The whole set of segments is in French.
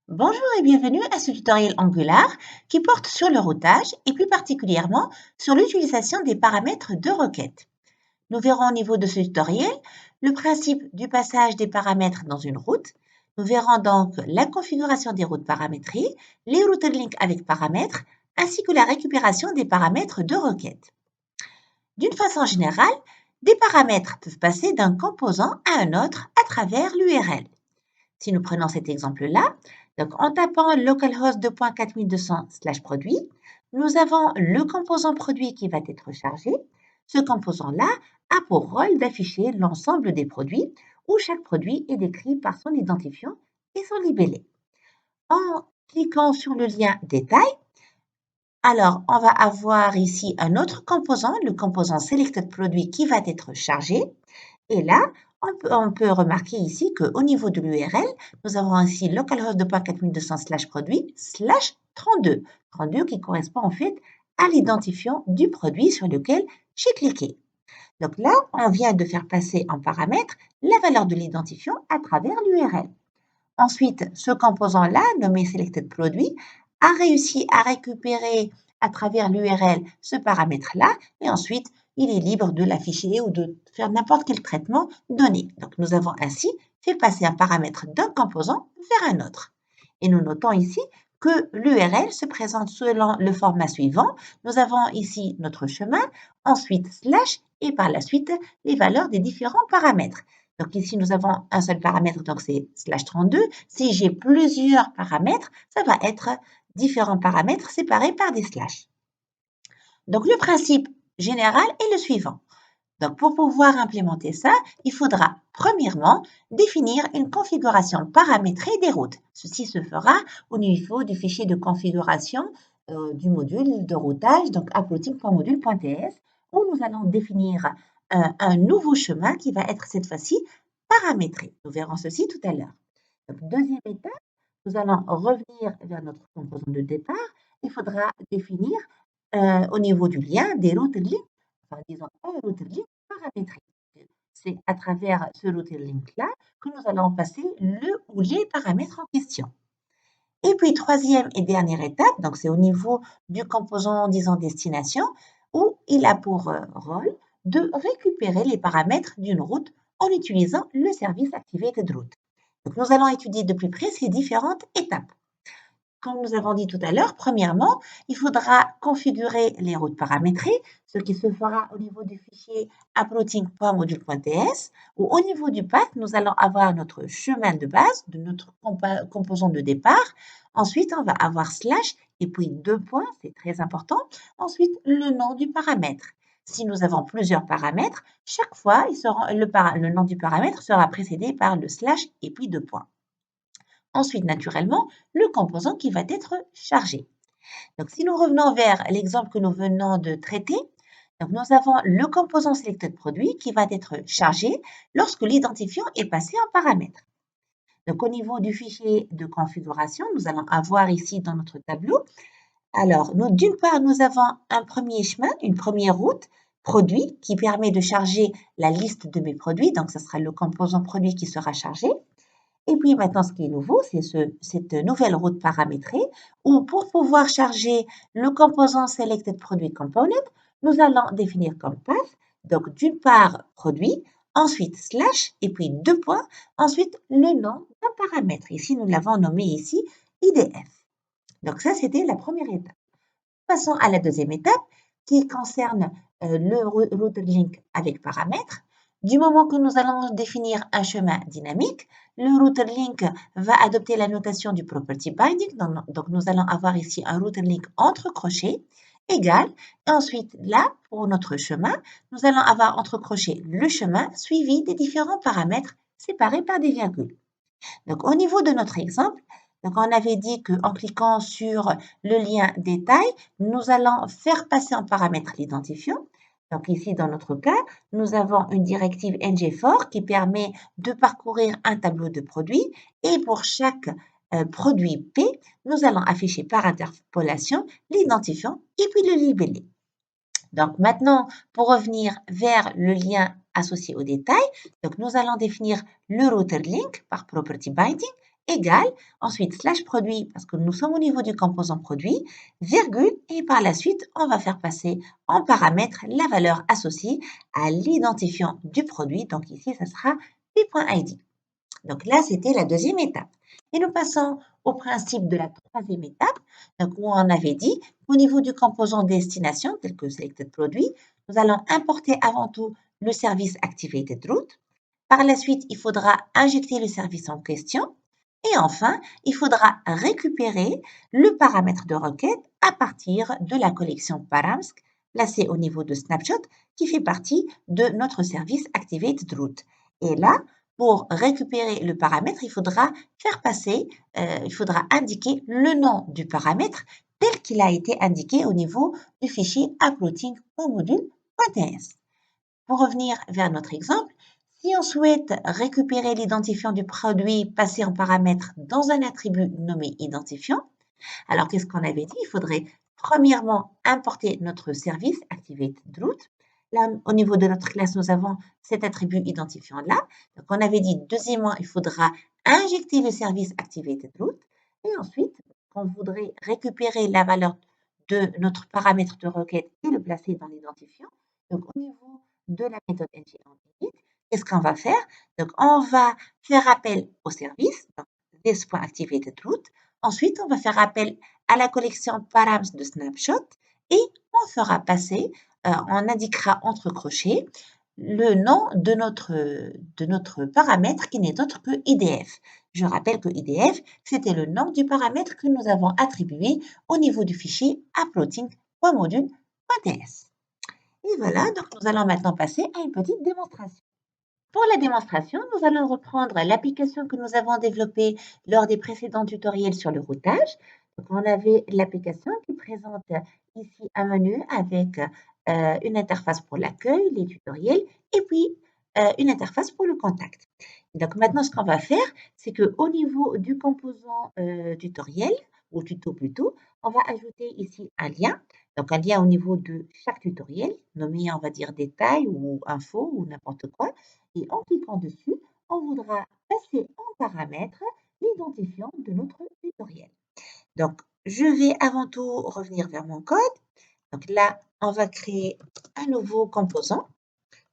Bonjour et bienvenue à ce tutoriel Angular qui porte sur le routage et plus particulièrement sur l'utilisation des paramètres de requête. Nous verrons au niveau de ce tutoriel le principe du passage des paramètres dans une route. Nous verrons donc la configuration des routes paramétrées, les router links avec paramètres, ainsi que la récupération des paramètres de requête. D'une façon générale, des paramètres peuvent passer d'un composant à un autre à travers l'URL. Si nous prenons cet exemple-là, donc en tapant localhost 2.4200/produit, nous avons le composant produit qui va être chargé. Ce composant-là a pour rôle d'afficher l'ensemble des produits où chaque produit est décrit par son identifiant et son libellé. En cliquant sur le lien détail, alors on va avoir ici un autre composant, le composant selected produit qui va être chargé. Et là, on peut remarquer ici qu'au niveau de l'URL, nous avons ainsi localhost 2.4200/produit/32. 32 qui correspond en fait à l'identifiant du produit sur lequel j'ai cliqué. Donc là, on vient de faire passer en paramètre la valeur de l'identifiant à travers l'URL. Ensuite, ce composant-là, nommé selected produit, a réussi à récupérer à travers l'URL ce paramètre-là et ensuite, il est libre de l'afficher ou de faire n'importe quel traitement donné. Donc, nous avons ainsi fait passer un paramètre d'un composant vers un autre. Et nous notons ici que l'URL se présente selon le format suivant. Nous avons ici notre chemin, ensuite slash et par la suite les valeurs des différents paramètres. Donc ici, nous avons un seul paramètre, donc c'est /32. Si j'ai plusieurs paramètres, ça va être différents paramètres séparés par des slash. Donc le principe général est le suivant. Donc pour pouvoir implémenter ça, il faudra premièrement définir une configuration paramétrée des routes. Ceci se fera au niveau du fichier de configuration du module de routage, donc uprouting.module.ts, où nous allons définir un nouveau chemin qui va être cette fois-ci paramétré. Nous verrons ceci tout à l'heure. Donc, deuxième étape, nous allons revenir vers notre composant de départ. Il faudra définir au niveau du lien des router links, enfin disons un router link paramétré. C'est à travers ce router link-là que nous allons passer le ou les paramètres en question. Et puis, troisième et dernière étape, donc c'est au niveau du composant, disons, destination, où il a pour rôle de récupérer les paramètres d'une route en utilisant le service Activated Route. Donc, nous allons étudier de plus près ces différentes étapes. Comme nous avons dit tout à l'heure, premièrement, il faudra configurer les routes paramétrées, ce qui se fera au niveau du fichier uprouting.module.ts, où au niveau du path, nous allons avoir notre chemin de base de notre composant de départ. Ensuite, on va avoir slash et puis deux points, c'est très important. Ensuite, le nom du paramètre. Si nous avons plusieurs paramètres, chaque fois, le nom du paramètre sera précédé par le slash et puis deux points. Ensuite, naturellement, le composant qui va être chargé. Donc, si nous revenons vers l'exemple que nous venons de traiter, donc nous avons le composant selected produit qui va être chargé lorsque l'identifiant est passé en paramètre. Donc, au niveau du fichier de configuration, nous allons avoir ici dans notre tableau, alors, d'une part, nous avons un premier chemin, une première route, produit, qui permet de charger la liste de mes produits. Donc, ce sera le composant produit qui sera chargé. Et puis maintenant, ce qui est nouveau, c'est cette nouvelle route paramétrée où pour pouvoir charger le composant Selected Produit Component, nous allons définir comme path, donc d'une part produit, ensuite slash, et puis deux points, ensuite le nom d'un paramètre. Ici, nous l'avons nommé ici IDF. Donc ça, c'était la première étape. Passons à la deuxième étape qui concerne le router link avec paramètres. Du moment que nous allons définir un chemin dynamique, le router link va adopter la notation du property binding. Donc, nous allons avoir ici un router link entre crochets égal. Et ensuite, là, pour notre chemin, nous allons avoir entre crochets le chemin suivi des différents paramètres séparés par des virgules. Donc, au niveau de notre exemple, donc on avait dit qu'en cliquant sur le lien détail, nous allons faire passer en paramètre l'identifiant. Donc ici, dans notre cas, nous avons une directive ngFor qui permet de parcourir un tableau de produits et pour chaque produit P, nous allons afficher par interpolation l'identifiant et puis le libellé. Donc maintenant, pour revenir vers le lien associé au détail, donc nous allons définir le router link par property binding égal, ensuite slash produit, parce que nous sommes au niveau du composant produit, virgule, et par la suite, on va faire passer en paramètre la valeur associée à l'identifiant du produit. Donc ici, ça sera p.id. Donc là, c'était la deuxième étape. Et nous passons au principe de la troisième étape, donc où on avait dit qu'au niveau du composant destination, tel que Selected Produit, nous allons importer avant tout le service Activated Route. Par la suite, il faudra injecter le service en question. Et enfin, il faudra récupérer le paramètre de requête à partir de la collection params placée au niveau de Snapshot qui fait partie de notre service Activated Route. Et là, pour récupérer le paramètre, il faudra faire passer, il faudra indiquer le nom du paramètre tel qu'il a été indiqué au niveau du fichier uploading.module.ts. Pour revenir vers notre exemple, si on souhaite récupérer l'identifiant du produit passé en paramètre dans un attribut nommé identifiant, alors qu'est-ce qu'on avait dit? Il faudrait premièrement importer notre service ActivateDroot. Là, au niveau de notre classe, nous avons cet attribut identifiant là. Donc, on avait dit deuxièmement, il faudra injecter le service ActivateDroot. Et ensuite, on voudrait récupérer la valeur de notre paramètre de requête et le placer dans l'identifiant. Donc, au niveau de la méthode ngInit, qu'est-ce qu'on va faire? Donc, on va faire appel au service, donc this.activatedRoot. Ensuite, on va faire appel à la collection params de Snapshot et on fera passer, on indiquera entre crochets le nom de notre paramètre qui n'est autre que IDF. Je rappelle que IDF, c'était le nom du paramètre que nous avons attribué au niveau du fichier uploading.module.ts. Et voilà, donc nous allons maintenant passer à une petite démonstration. Pour la démonstration, nous allons reprendre l'application que nous avons développée lors des précédents tutoriels sur le routage. Donc, on avait l'application qui présente ici un menu avec une interface pour l'accueil, les tutoriels et puis une interface pour le contact. Donc maintenant, ce qu'on va faire, c'est qu'au niveau du composant tutoriel, ou tuto plutôt, on va ajouter ici un lien. Donc un lien au niveau de chaque tutoriel, nommé on va dire détail ou info ou n'importe quoi. Et en cliquant dessus, on voudra passer en paramètre l'identifiant de notre tutoriel. Donc, je vais avant tout revenir vers mon code. Donc là, on va créer un nouveau composant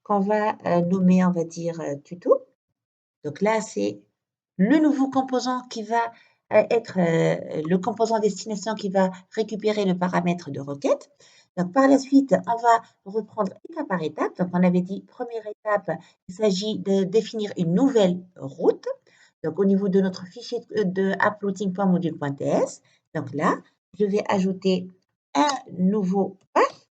qu'on va nommer, on va dire, tuto. Donc là, c'est le nouveau composant qui va être le composant destination qui va récupérer le paramètre de requête. Donc par la suite, on va reprendre étape par étape. Donc on avait dit, première étape, il s'agit de définir une nouvelle route. Donc au niveau de notre fichier de uploading.module.ts. Donc là, je vais ajouter un nouveau path.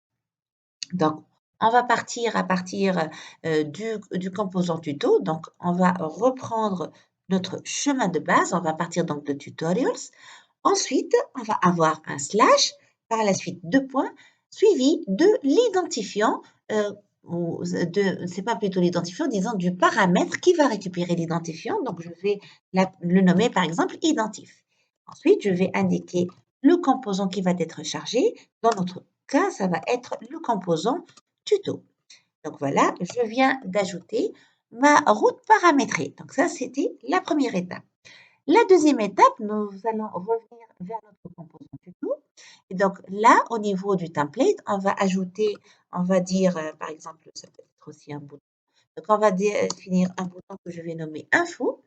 Donc, on va partir à partir du composant tuto. Donc, on va reprendre notre chemin de base. On va partir donc de tutorials. Ensuite, on va avoir un slash, par la suite deux points, suivi de l'identifiant, c'est pas plutôt l'identifiant, disons du paramètre qui va récupérer l'identifiant. Donc, je vais le nommer par exemple identif. Ensuite, je vais indiquer le composant qui va être chargé. Dans notre cas, ça va être le composant tuto. Donc voilà, je viens d'ajouter ma route paramétrée. Donc ça, c'était la première étape. La deuxième étape, nous allons revenir vers notre composant tuto. Et donc là, au niveau du template, on va ajouter, on va dire, par exemple, ça peut être aussi un bouton. Donc on va définir un bouton que je vais nommer info.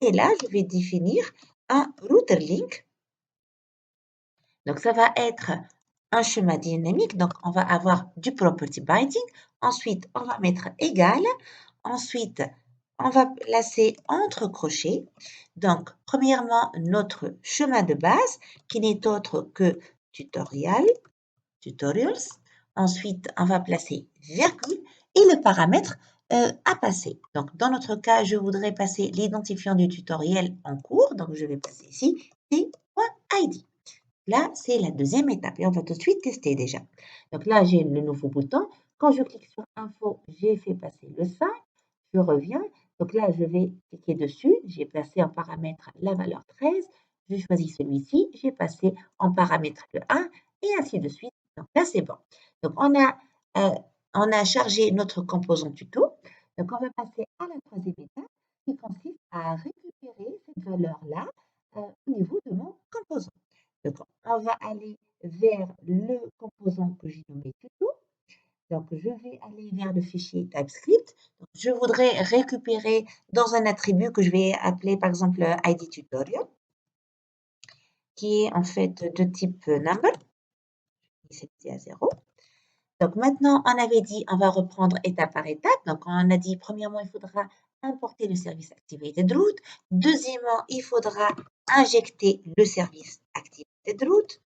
Et là, je vais définir un router link. Donc ça va être un schéma dynamique. Donc on va avoir du property binding. Ensuite, on va mettre égal. Ensuite, on va placer entre crochets. Donc, premièrement, notre chemin de base qui n'est autre que tutorials. Ensuite, on va placer virgule et le paramètre à passer. Donc, dans notre cas, je voudrais passer l'identifiant du tutoriel en cours. Donc, je vais passer ici t.id. Là, c'est la deuxième étape et on va tout de suite tester déjà. Donc là, j'ai le nouveau bouton. Quand je clique sur Info, j'ai fait passer le 5. Je reviens. Donc là, je vais cliquer dessus. J'ai placé en paramètre la valeur 13. Je choisis celui-ci. J'ai passé en paramètre le 1 et ainsi de suite. Donc là, c'est bon. Donc on a chargé notre composant tuto. Donc on va passer à la troisième étape qui consiste à récupérer récupérer cette valeur-là au niveau de mon composant. Donc, on va aller vers le composant que j'ai nommé tuto. Donc, je vais aller vers le fichier TypeScript. Donc, je voudrais récupérer dans un attribut que je vais appeler par exemple ID tutorial, qui est en fait de type number, c'est à 0. Donc maintenant, on avait dit, on va reprendre étape par étape. Donc on a dit, premièrement, il faudra importer le service Activated Route. Deuxièmement, il faudra injecter le service Activated Route,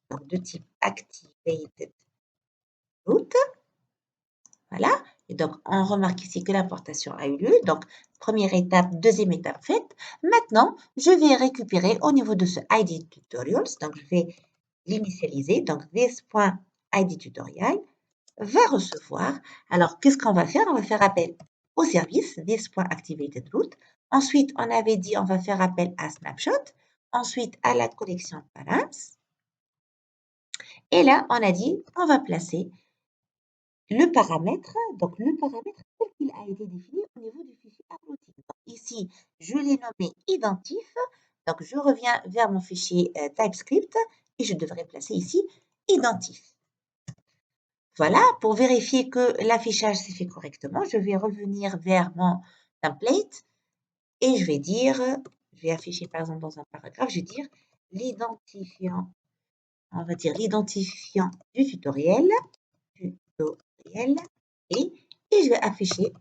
donc de type Activated Route. Voilà. Et donc, on remarque ici que l'importation a eu lieu. Donc, première étape, deuxième étape faite. Maintenant, je vais récupérer au niveau de ce ID Tutorials. Donc, je vais l'initialiser. Donc, this.id tutorial va recevoir. Alors, qu'est-ce qu'on va faire? On va faire appel au service, this.activatedRoute. Ensuite, on avait dit on va faire appel à snapshot. Ensuite, à la collection params. Et là, on a dit on va placer le paramètre, donc le paramètre tel qu'il a été défini au niveau du fichier uploading. Ici, je l'ai nommé identif. Donc, je reviens vers mon fichier TypeScript et je devrais placer ici identif. Voilà, pour vérifier que l'affichage s'est fait correctement, je vais revenir vers mon template et je vais dire, je vais afficher par exemple dans un paragraphe, je vais dire l'identifiant, on va dire l'identifiant du tutoriel, et je vais afficher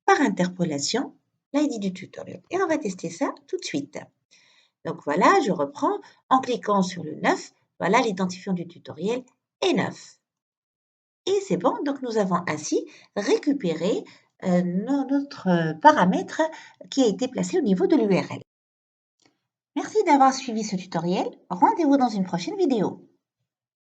par interpolation l'ID du tutoriel. Et on va tester ça tout de suite. Donc voilà, je reprends en cliquant sur le 9, voilà l'identifiant du tutoriel est 9. Et c'est bon, donc nous avons ainsi récupéré notre paramètre qui a été placé au niveau de l'URL. Merci d'avoir suivi ce tutoriel. Rendez-vous dans une prochaine vidéo.